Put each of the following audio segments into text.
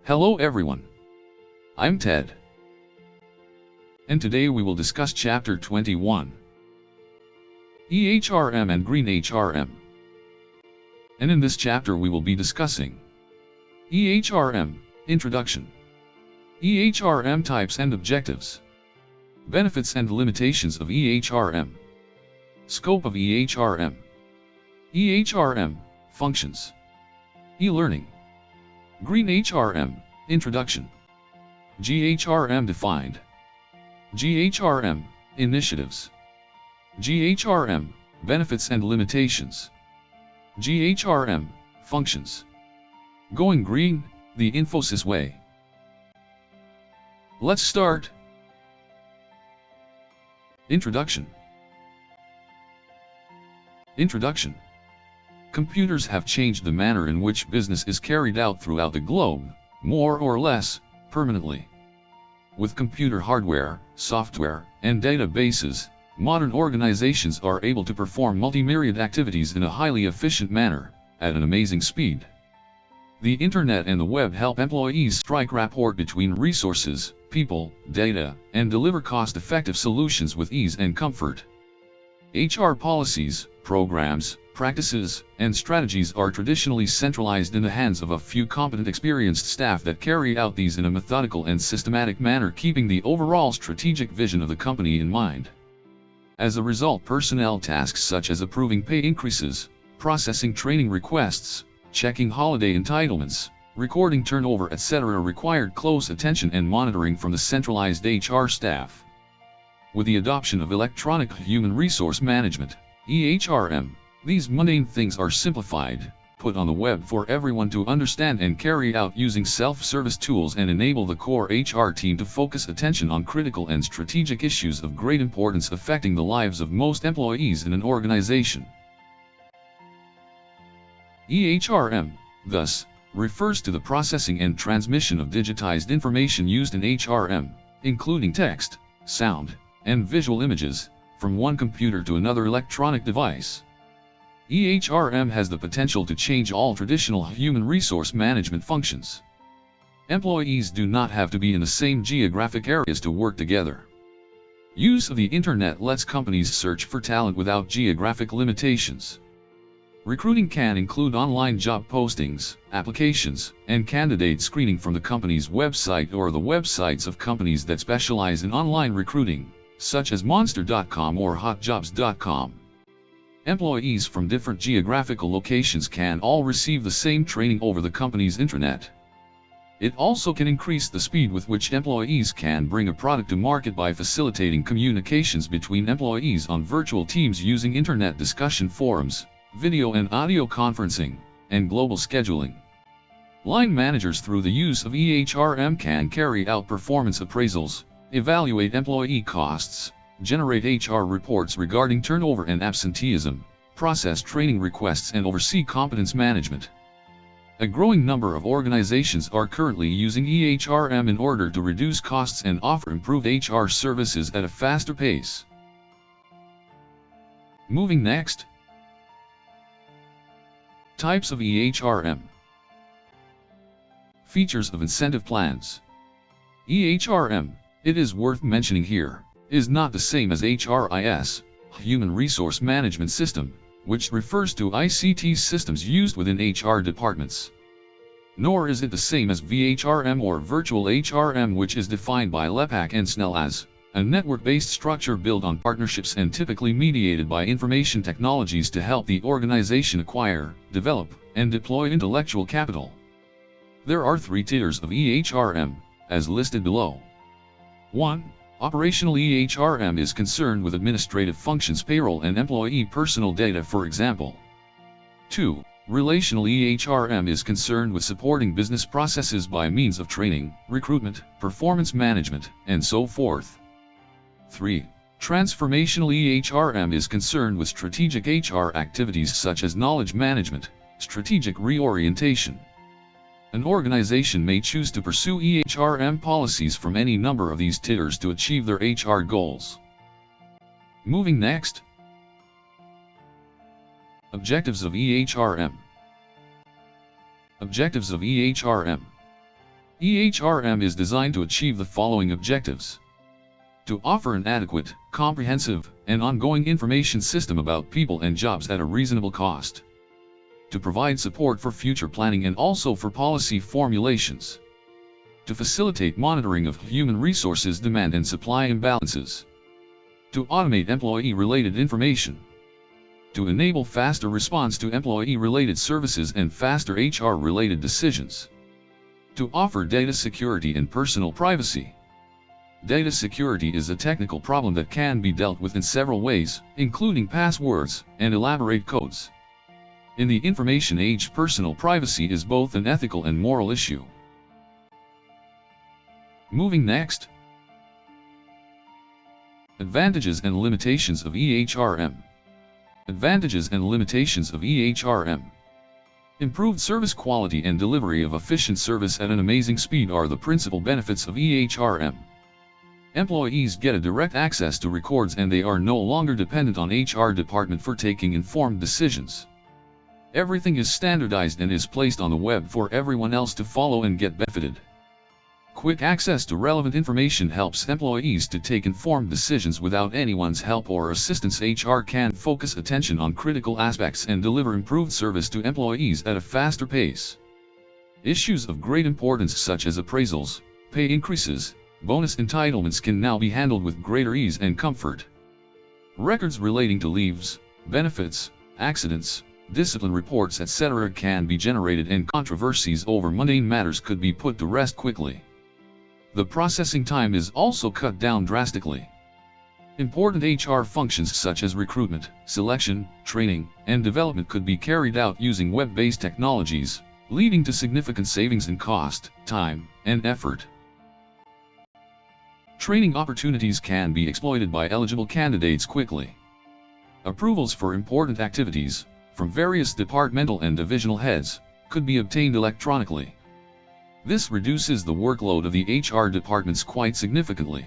Hello everyone. I'm Ted. And today we will discuss Chapter 21. EHRM and Green HRM. And in this chapter we will be discussing EHRM, Introduction, EHRM types and objectives, benefits and limitations of EHRM, scope of EHRM, EHRM, functions, e-learning, Green HRM, Introduction, GHRM defined, GHRM, initiatives, GHRM, benefits and limitations, GHRM, functions. Going green, the Infosys way. Let's start. Introduction. Introduction. Computers have changed the manner in which business is carried out throughout the globe, more or less, permanently. With computer hardware, software, and databases, modern organizations are able to perform multi-myriad activities in a highly efficient manner, at an amazing speed. The Internet and the web help employees strike rapport between resources, people, data, and deliver cost-effective solutions with ease and comfort. HR policies, programs, practices, and strategies are traditionally centralized in the hands of a few competent, experienced staff that carry out these in a methodical and systematic manner, keeping the overall strategic vision of the company in mind. As a result, personnel tasks such as approving pay increases, processing training requests, checking holiday entitlements, recording turnover, etc. required close attention and monitoring from the centralized HR staff. With the adoption of electronic human resource management, EHRM, these mundane things are simplified, put on the web for everyone to understand and carry out using self-service tools, and enable the core HR team to focus attention on critical and strategic issues of great importance affecting the lives of most employees in an organization. EHRM, thus, refers to the processing and transmission of digitized information used in HRM, including text, sound, and visual images, from one computer to another electronic device. EHRM has the potential to change all traditional human resource management functions. Employees do not have to be in the same geographic areas to work together. Use of the Internet lets companies search for talent without geographic limitations. Recruiting can include online job postings, applications, and candidate screening from the company's website or the websites of companies that specialize in online recruiting, such as Monster.com or Hotjobs.com. Employees from different geographical locations can all receive the same training over the company's intranet. It also can increase the speed with which employees can bring a product to market by facilitating communications between employees on virtual teams using internet discussion forums, video and audio conferencing, and global scheduling. Line managers, through the use of EHRM, can carry out performance appraisals, evaluate employee costs, generate HR reports regarding turnover and absenteeism, process training requests, and oversee competence management. A growing number of organizations are currently using EHRM in order to reduce costs and offer improved HR services at a faster pace. Moving next. Types of EHRM. Features of incentive plans. EHRM, it is worth mentioning here, is not the same as HRIS, Human Resource Management System, which refers to ICT systems used within HR departments. Nor is it the same as VHRM or Virtual HRM, which is defined by LEPAC and SNEL as a network-based structure built on partnerships and typically mediated by information technologies to help the organization acquire, develop, and deploy intellectual capital. There are 3 tiers of EHRM, as listed below. 1. Operational EHRM is concerned with administrative functions, payroll, and employee personal data, for example. 2. Relational EHRM is concerned with supporting business processes by means of training, recruitment, performance management, and so forth. 3. Transformational EHRM is concerned with strategic HR activities such as knowledge management, strategic reorientation. An organization may choose to pursue EHRM policies from any number of these tiers to achieve their HR goals. Moving next. Objectives of EHRM. Objectives of EHRM. EHRM is designed to achieve the following objectives: to offer an adequate, comprehensive, and ongoing information system about people and jobs at a reasonable cost, to provide support for future planning and also for policy formulations, to facilitate monitoring of human resources demand and supply imbalances, to automate employee-related information, to enable faster response to employee-related services and faster HR-related decisions, to offer data security and personal privacy. Data security is a technical problem that can be dealt with in several ways, including passwords and elaborate codes. In the information age, personal privacy is both an ethical and moral issue. Moving next. Advantages and limitations of EHRM. Advantages and limitations of EHRM. Improved service quality and delivery of efficient service at an amazing speed are the principal benefits of EHRM. Employees get a direct access to records and they are no longer dependent on HR department for taking informed decisions. Everything is standardized and is placed on the web for everyone else to follow and get benefited. Quick access to relevant information helps employees to take informed decisions without anyone's help or assistance. HR can focus attention on critical aspects and deliver improved service to employees at a faster pace. Issues of great importance such as appraisals, pay increases, bonus entitlements can now be handled with greater ease and comfort. Records relating to leaves, benefits, accidents, discipline reports, etc. can be generated and controversies over mundane matters could be put to rest quickly. The processing time is also cut down drastically. Important HR functions such as recruitment, selection, training, and development could be carried out using web-based technologies, leading to significant savings in cost, time, and effort. Training opportunities can be exploited by eligible candidates quickly. Approvals for important activities, from various departmental and divisional heads, could be obtained electronically. This reduces the workload of the HR departments quite significantly.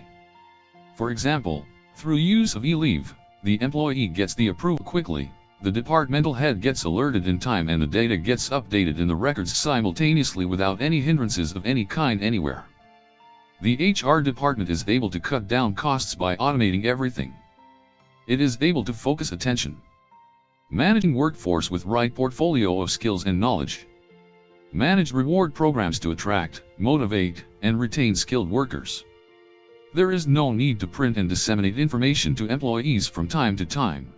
For example, through use of e-leave, the employee gets the approval quickly, the departmental head gets alerted in time, and the data gets updated in the records simultaneously without any hindrances of any kind anywhere. The HR department is able to cut down costs by automating everything. It is able to focus attention. Managing workforce with right portfolio of skills and knowledge. Manage reward programs to attract, motivate, and retain skilled workers. There is no need to print and disseminate information to employees from time to time.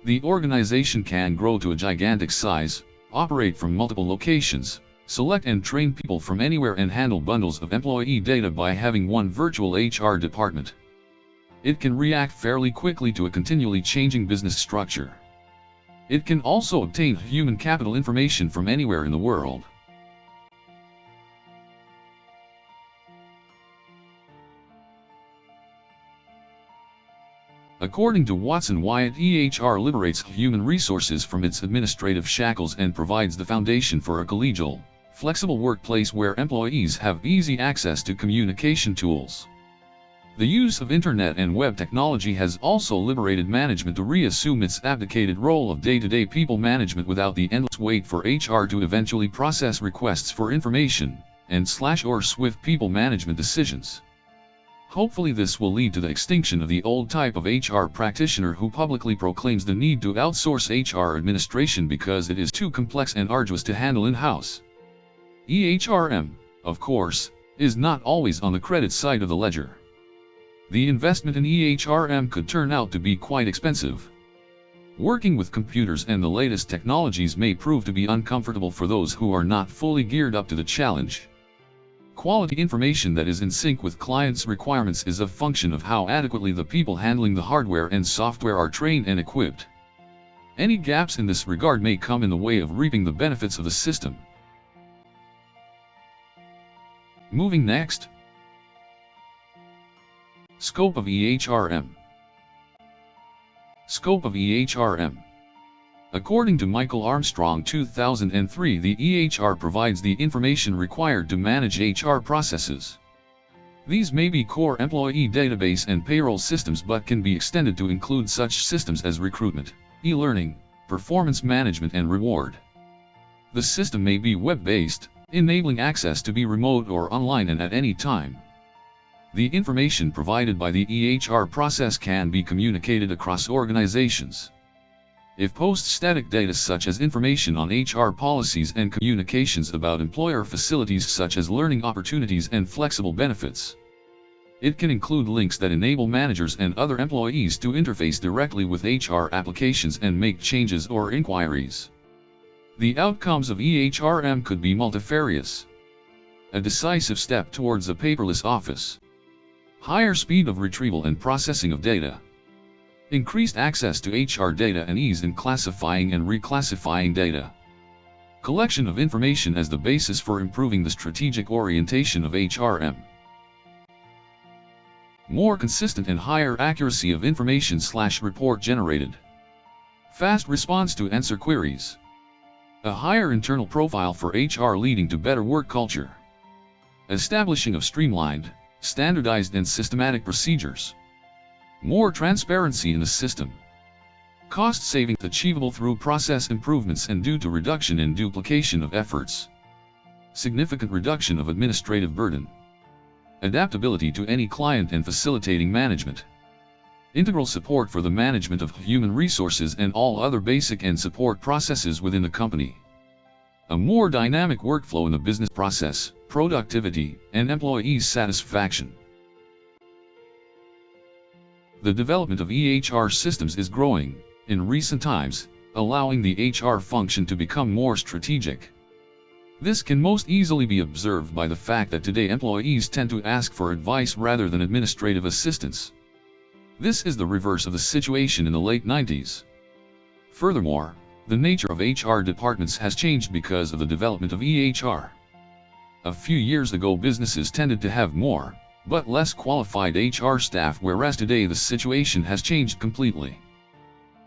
The organization can grow to a gigantic size, operate from multiple locations, select and train people from anywhere, and handle bundles of employee data by having one virtual HR department. It can react fairly quickly to a continually changing business structure. It can also obtain human capital information from anywhere in the world. According to Watson Wyatt, EHR liberates human resources from its administrative shackles and provides the foundation for a collegial, flexible workplace where employees have easy access to communication tools. The use of internet and web technology has also liberated management to reassume its abdicated role of day-to-day people management without the endless wait for HR to eventually process requests for information, and/or swift people management decisions. Hopefully this will lead to the extinction of the old type of HR practitioner who publicly proclaims the need to outsource HR administration because it is too complex and arduous to handle in-house. EHRM, of course, is not always on the credit side of the ledger. The investment in EHRM could turn out to be quite expensive. Working with computers and the latest technologies may prove to be uncomfortable for those who are not fully geared up to the challenge. Quality information that is in sync with clients' requirements is a function of how adequately the people handling the hardware and software are trained and equipped. Any gaps in this regard may come in the way of reaping the benefits of the system. Moving next. Scope of EHRM. Scope of EHRM. According to Michael Armstrong 2003, the EHR provides the information required to manage HR processes. These may be core employee database and payroll systems but can be extended to include such systems as recruitment, e-learning, performance management and reward. The system may be web-based, enabling access to be remote or online and at any time. The information provided by the EHR process can be communicated across organizations. It posts static data such as information on HR policies and communications about employer facilities such as learning opportunities and flexible benefits. It can include links that enable managers and other employees to interface directly with HR applications and make changes or inquiries. The outcomes of EHRM could be multifarious. A decisive step towards a paperless office. Higher speed of retrieval and processing of data. Increased access to HR data and ease in classifying and reclassifying data. Collection of information as the basis for improving the strategic orientation of HRM. More consistent and higher accuracy of information/report generated. Fast response to answer queries. A higher internal profile for HR leading to better work culture. Establishing of streamlined, standardized and systematic procedures. More transparency in the system. Cost savings achievable through process improvements and due to reduction in duplication of efforts. Significant reduction of administrative burden. Adaptability to any client and facilitating management. Integral support for the management of human resources and all other basic and support processes within the company. A more dynamic workflow in the business process, productivity, and employee satisfaction. The development of EHR systems is growing, in recent times, allowing the HR function to become more strategic. This can most easily be observed by the fact that today employees tend to ask for advice rather than administrative assistance. This is the reverse of the situation in the late 90s. Furthermore, the nature of HR departments has changed because of the development of EHR. A few years ago businesses tended to have more, but less qualified HR staff, whereas today the situation has changed completely.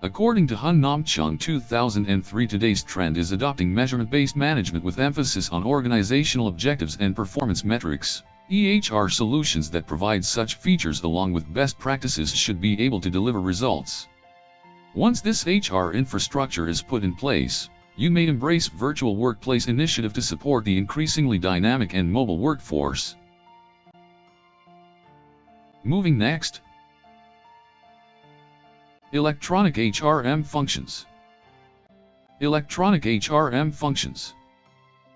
According to Hun Nam Chung 2003, today's trend is adopting measurement-based management with emphasis on organizational objectives and performance metrics. EHR solutions that provide such features along with best practices should be able to deliver results. Once this HR infrastructure is put in place, you may embrace virtual workplace initiative to support the increasingly dynamic and mobile workforce. Moving next. Electronic HRM functions. Electronic HRM functions.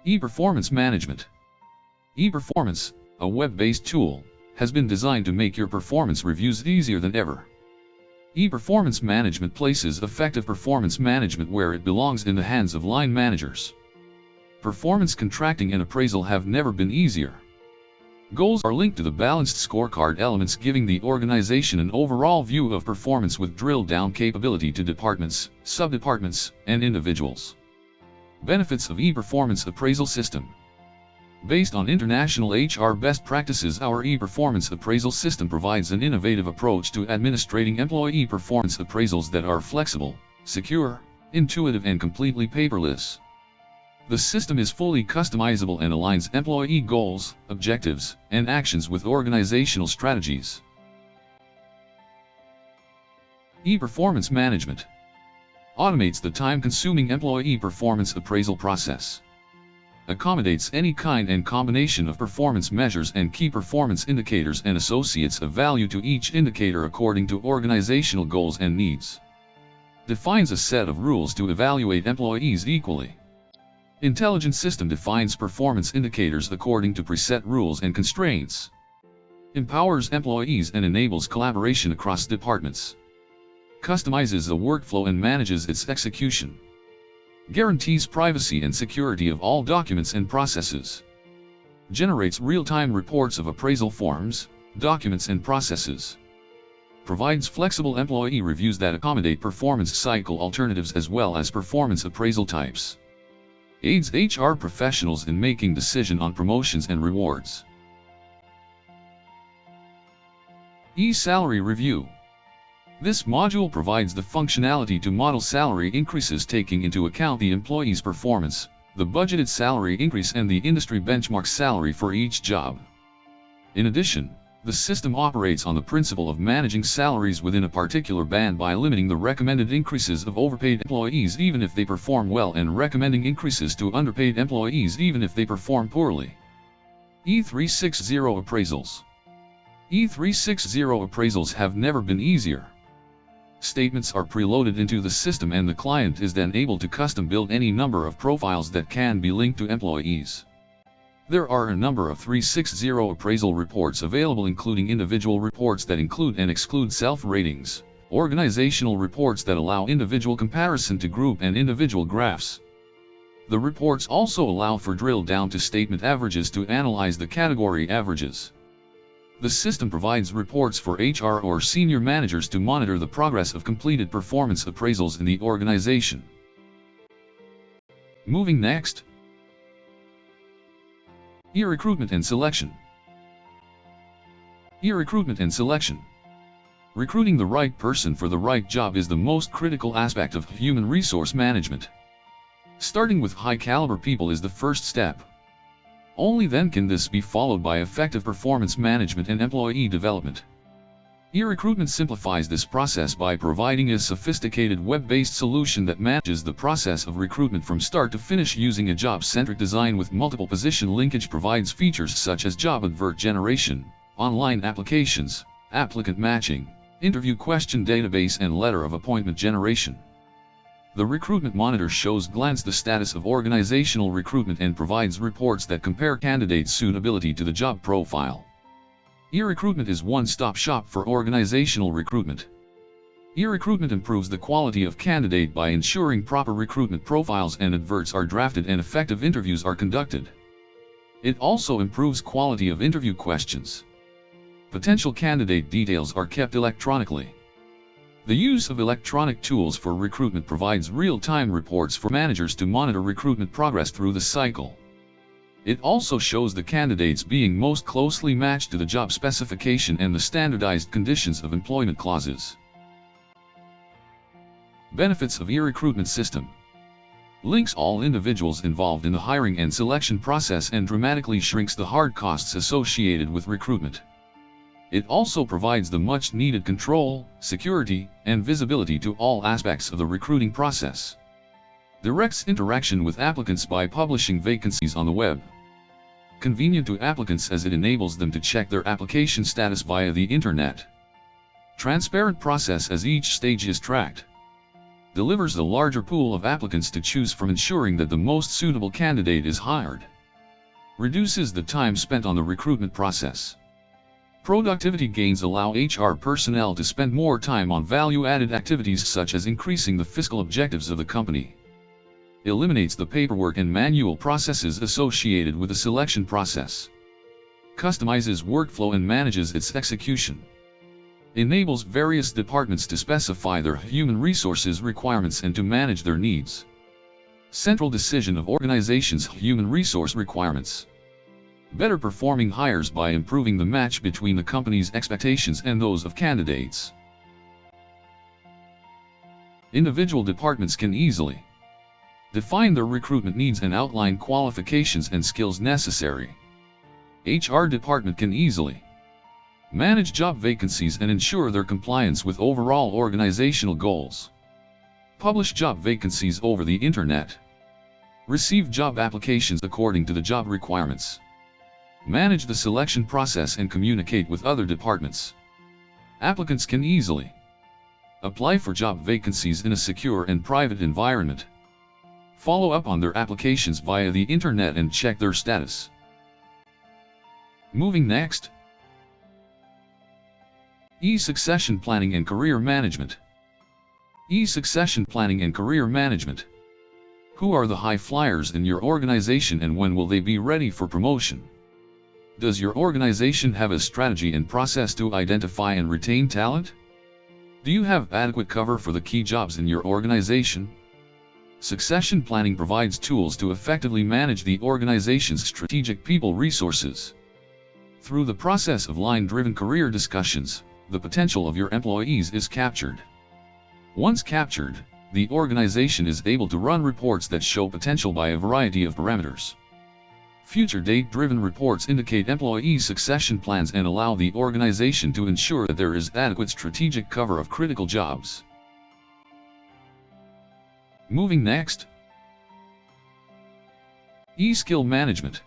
E-performance management. E-performance, a web-based tool, has been designed to make your performance reviews easier than ever. E-performance management places effective performance management where it belongs, in the hands of line managers. Performance contracting and appraisal have never been easier. Goals are linked to the balanced scorecard elements, giving the organization an overall view of performance with drill-down capability to departments, sub-departments, and individuals. Benefits of e-performance appraisal system. Based on international HR best practices, our e-performance appraisal system provides an innovative approach to administrating employee performance appraisals that are flexible, secure, intuitive, and completely paperless. The system is fully customizable and aligns employee goals, objectives, and actions with organizational strategies. E-performance management automates the time-consuming employee performance appraisal process. Accommodates any kind and combination of performance measures and key performance indicators and associates a value to each indicator according to organizational goals and needs. Defines a set of rules to evaluate employees equally. Intelligent system defines performance indicators according to preset rules and constraints. Empowers employees and enables collaboration across departments. Customizes the workflow and manages its execution. Guarantees privacy and security of all documents and processes. Generates real-time reports of appraisal forms, documents and processes. Provides flexible employee reviews that accommodate performance cycle alternatives as well as performance appraisal types. Aids HR professionals in making decisions on promotions and rewards. E-salary review. This module provides the functionality to model salary increases taking into account the employee's performance, the budgeted salary increase and the industry benchmark salary for each job. In addition, The system operates on the principle of managing salaries within a particular band by limiting the recommended increases of overpaid employees even if they perform well and recommending increases to underpaid employees even if they perform poorly. E360 appraisals. E360 appraisals have never been easier. Statements are preloaded into the system and the client is then able to custom build any number of profiles that can be linked to employees. There are a number of 360 appraisal reports available, including individual reports that include and exclude self-ratings, organizational reports that allow individual comparison to group and individual graphs. The reports also allow for drill down to statement averages to analyze the category averages. The system provides reports for HR or senior managers to monitor the progress of completed performance appraisals in the organization. Moving next. E-recruitment and selection. E-recruitment and selection. Recruiting the right person for the right job is the most critical aspect of human resource management. Starting with high-caliber people is the first step. Only then can this be followed by effective performance management and employee development. E-recruitment simplifies this process by providing a sophisticated web-based solution that manages the process of recruitment from start to finish using a job-centric design with multiple position linkage. Provides features such as job advert generation, online applications, applicant matching, interview question database and letter of appointment generation. The Recruitment Monitor shows glance the status of organizational recruitment and provides reports that compare candidates' suitability to the job profile. E-recruitment is one-stop shop for organizational recruitment. E-recruitment improves the quality of candidate by ensuring proper recruitment profiles and adverts are drafted and effective interviews are conducted. It also improves quality of interview questions. Potential candidate details are kept electronically. The use of electronic tools for recruitment provides real-time reports for managers to monitor recruitment progress through the cycle. It also shows the candidates being most closely matched to the job specification and the standardized conditions of employment clauses. Benefits of e-recruitment system. Links all individuals involved in the hiring and selection process and dramatically shrinks the hard costs associated with recruitment. It also provides the much-needed control, security, and visibility to all aspects of the recruiting process. Directs interaction with applicants by publishing vacancies on the web. Convenient to applicants as it enables them to check their application status via the internet. Transparent process as each stage is tracked. Delivers the larger pool of applicants to choose from, ensuring that the most suitable candidate is hired. Reduces the time spent on the recruitment process. Productivity gains allow HR personnel to spend more time on value-added activities such as increasing the fiscal objectives of the company. Eliminates the paperwork and manual processes associated with the selection process. Customizes workflow and manages its execution. Enables various departments to specify their human resources requirements and to manage their needs. Central decision of organizations' human resource requirements. Better performing hires by improving the match between the company's expectations and those of candidates. Individual departments can easily define their recruitment needs and outline qualifications and skills necessary. HR department can easily manage job vacancies and ensure their compliance with overall organizational goals. Publish job vacancies over the internet. Receive job applications according to the job requirements. Manage the selection process and communicate with other departments. Applicants can easily apply for job vacancies in a secure and private environment. Follow up on their applications via the internet and check their status. Moving next. E-succession planning and career management. E-succession planning and career management. Who are the high flyers in your organization and when will they be ready for promotion? Does your organization have a strategy and process to identify and retain talent? Do you have adequate cover for the key jobs in your organization? Succession planning provides tools to effectively manage the organization's strategic people resources. Through the process of line-driven career discussions, the potential of your employees is captured. Once captured, the organization is able to run reports that show potential by a variety of parameters. Future date-driven reports indicate employee succession plans and allow the organization to ensure that there is adequate strategic cover of critical jobs. Moving next. ESkill Management.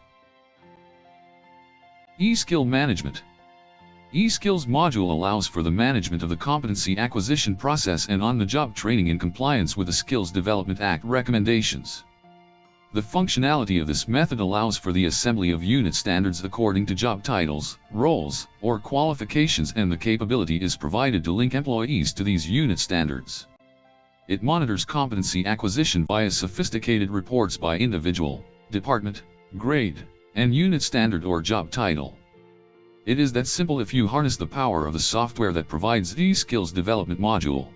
ESkill Management. ESkills module allows for the management of the competency acquisition process and on-the-job training in compliance with the Skills Development Act recommendations. The functionality of this method allows for the assembly of unit standards according to job titles, roles, or qualifications, and the capability is provided to link employees to these unit standards. It monitors competency acquisition via sophisticated reports by individual, department, grade, and unit standard or job title. It is that simple if you harness the power of the software that provides the skills development module.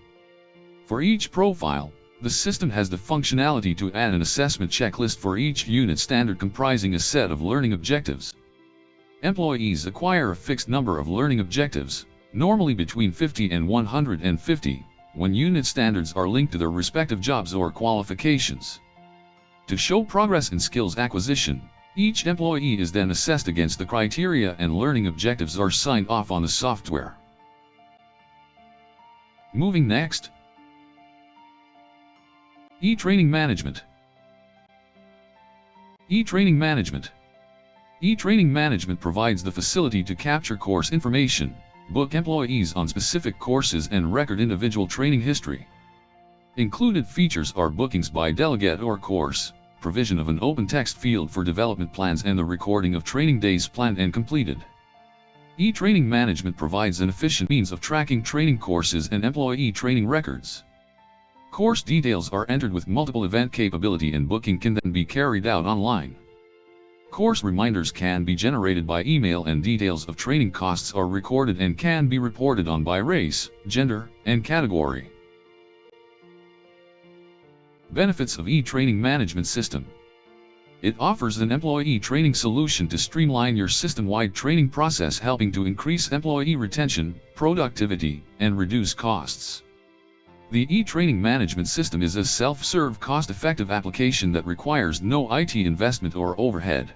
For each profile, the system has the functionality to add an assessment checklist for each unit standard comprising a set of learning objectives. Employees acquire a fixed number of learning objectives, normally between 50 and 150, when unit standards are linked to their respective jobs or qualifications. To show progress in skills acquisition, each employee is then assessed against the criteria and learning objectives are signed off on the software. Moving next. ETraining Management. ETraining Management. ETraining Management provides the facility to capture course information, book employees on specific courses, and record individual training history. Included features are bookings by delegate or course, provision of an open text field for development plans, and the recording of training days planned and completed. ETraining Management provides an efficient means of tracking training courses and employee training records. Course details are entered with multiple event capability, and booking can then be carried out online. Course reminders can be generated by email, and details of training costs are recorded and can be reported on by race, gender, and category. Benefits of ETraining Management System. It offers an employee training solution to streamline your system-wide training process, helping to increase employee retention, productivity, and reduce costs. The ETraining Management System is a self-serve, cost-effective application that requires no IT investment or overhead.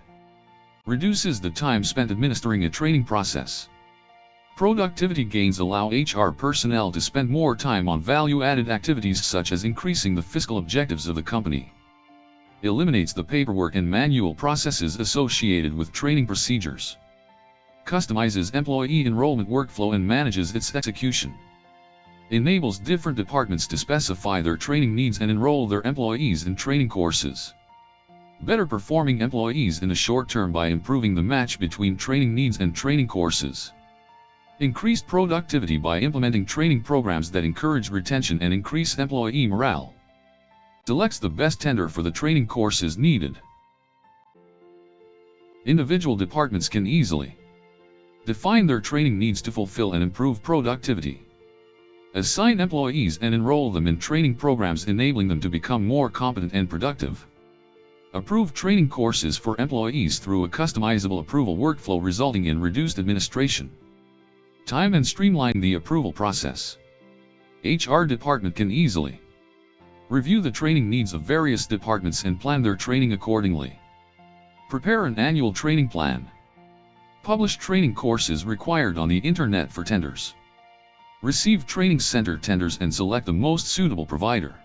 Reduces the time spent administering a training process. Productivity gains allow HR personnel to spend more time on value-added activities such as increasing the fiscal objectives of the company. Eliminates the paperwork and manual processes associated with training procedures. Customizes employee enrollment workflow and manages its execution. Enables different departments to specify their training needs and enroll their employees in training courses. Better performing employees in the short term by improving the match between training needs and training courses. Increased productivity by implementing training programs that encourage retention and increase employee morale. Selects the best tender for the training courses needed. Individual departments can easily define their training needs to fulfill and improve productivity. Assign employees and enroll them in training programs enabling them to become more competent and productive. Approve training courses for employees through a customizable approval workflow resulting in reduced administration time and streamline the approval process. HR department can easily review the training needs of various departments and plan their training accordingly. Prepare an annual training plan. Publish training courses required on the internet for tenders. Receive training center tenders and select the most suitable provider.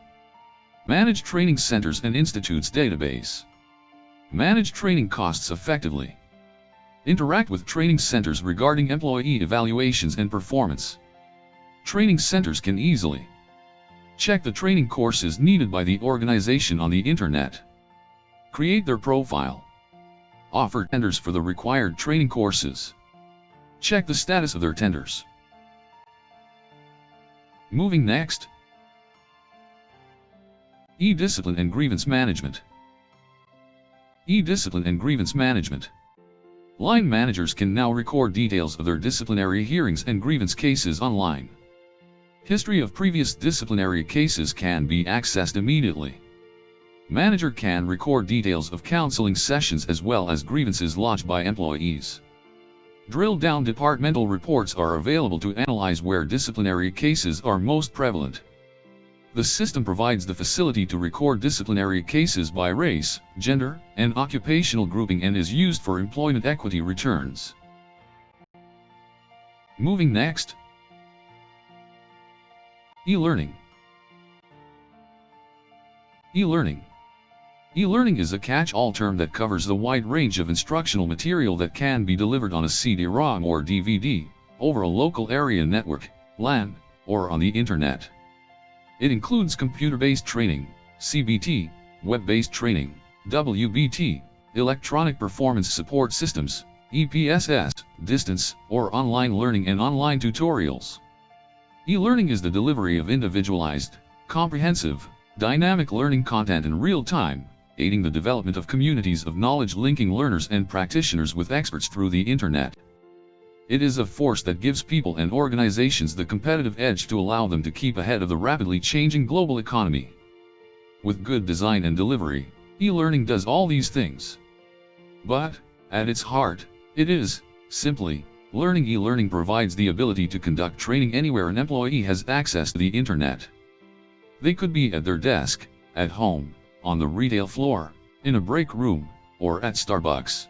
Manage training centers and institutes database. Manage training costs effectively. Interact with training centers regarding employee evaluations and performance. Training centers can easily check the training courses needed by the organization on the internet. Create their profile. Offer tenders for the required training courses. Check the status of their tenders. Moving next. EDiscipline and Grievance Management. EDiscipline and Grievance Management. Line managers can now record details of their disciplinary hearings and grievance cases online. History of previous disciplinary cases can be accessed immediately. Manager can record details of counseling sessions as well as grievances lodged by employees. Drill-down departmental reports are available to analyze where disciplinary cases are most prevalent. The system provides the facility to record disciplinary cases by race, gender, and occupational grouping and is used for employment equity returns. Moving next. E-learning. E-learning. E-learning is a catch-all term that covers the wide range of instructional material that can be delivered on a CD-ROM or DVD, over a local area network, LAN, or on the Internet. It includes computer-based training, CBT, web-based training, WBT, electronic performance support systems, EPSS, distance or online learning and online tutorials. E-learning is the delivery of individualized, comprehensive, dynamic learning content in real time, aiding the development of communities of knowledge linking learners and practitioners with experts through the Internet. It is a force that gives people and organizations the competitive edge to allow them to keep ahead of the rapidly changing global economy. With good design and delivery, e-learning does all these things. But, at its heart, it is, simply, learning. E-learning provides the ability to conduct training anywhere an employee has access to the Internet. They could be at their desk, at home, on the retail floor, in a break room, or at Starbucks.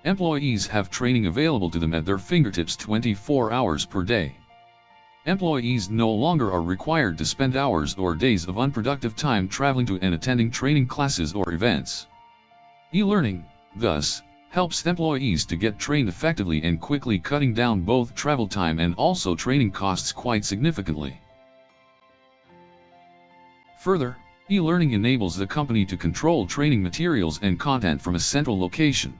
Employees have training available to them at their fingertips 24 hours per day. Employees no longer are required to spend hours or days of unproductive time traveling to and attending training classes or events. E-learning, thus, helps employees to get trained effectively and quickly, cutting down both travel time and also training costs quite significantly. Further, e-learning enables the company to control training materials and content from a central location.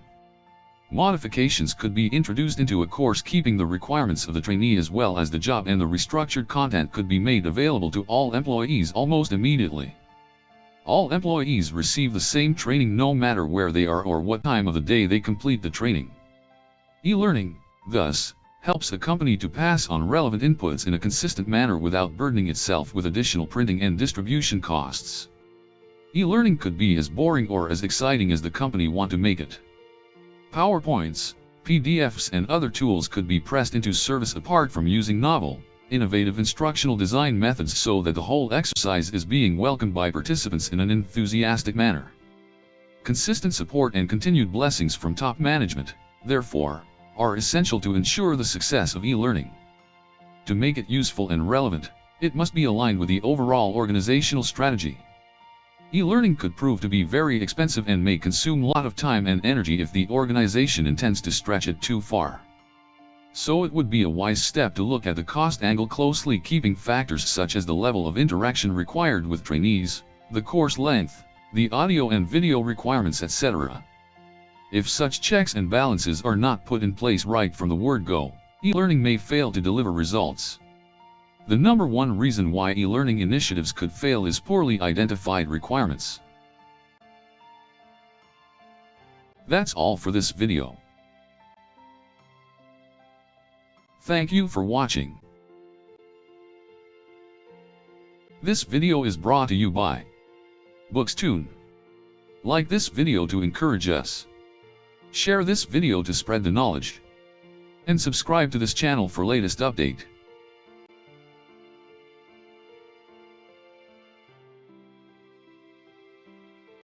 Modifications could be introduced into a course keeping the requirements of the trainee as well as the job, and the restructured content could be made available to all employees almost immediately. All employees receive the same training no matter where they are or what time of the day they complete the training. E-learning, thus, helps a company to pass on relevant inputs in a consistent manner without burdening itself with additional printing and distribution costs. E-learning could be as boring or as exciting as the company want to make it. PowerPoints, PDFs and other tools could be pressed into service apart from using novel, innovative instructional design methods so that the whole exercise is being welcomed by participants in an enthusiastic manner. Consistent support and continued blessings from top management, therefore, are essential to ensure the success of e-learning. To make it useful and relevant, it must be aligned with the overall organizational strategy. E-learning could prove to be very expensive and may consume a lot of time and energy if the organization intends to stretch it too far. So it would be a wise step to look at the cost angle closely, keeping factors such as the level of interaction required with trainees, the course length, the audio and video requirements, etc. If such checks and balances are not put in place right from the word go, e-learning may fail to deliver results. The number one reason why e-learning initiatives could fail is poorly identified requirements. That's all for this video. Thank you for watching. This video is brought to you by Bookstune. Like this video to encourage us. Share this video to spread the knowledge. And subscribe to this channel for latest update.